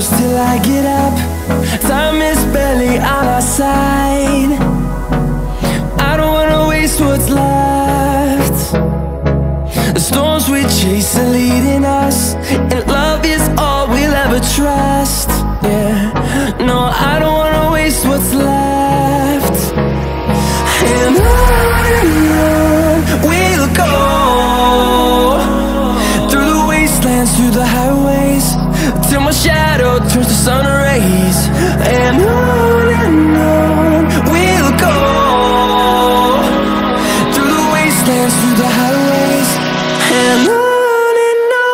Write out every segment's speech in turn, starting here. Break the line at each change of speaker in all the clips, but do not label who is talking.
close till I get up. Time is barely on our side. I don't wanna waste what's left. The storms we chase are leading us, and love is all we'll ever trust. Yeah, no, I don't wanna waste what's left. And on we'll go, through the wastelands, through the highways, till my shadow turns to sun rays. And on we'll go, through the wastelands, through the highways, and on we'll go.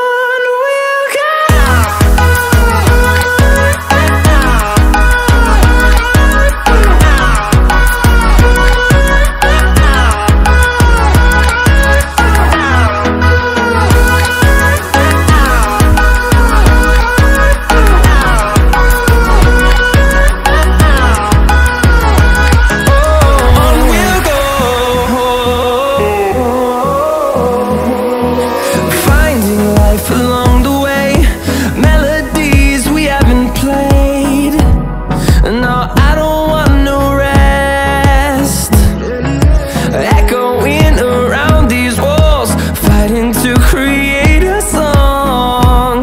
Along the way, melodies we haven't played. No, I don't want no rest. Echoing around these walls, fighting to create a song.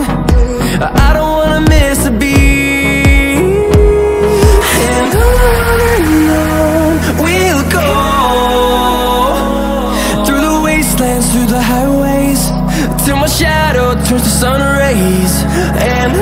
I don't wanna miss a beat. And on we'll go, through the wastelands, through the highways, till my shadow turns to sun rays. And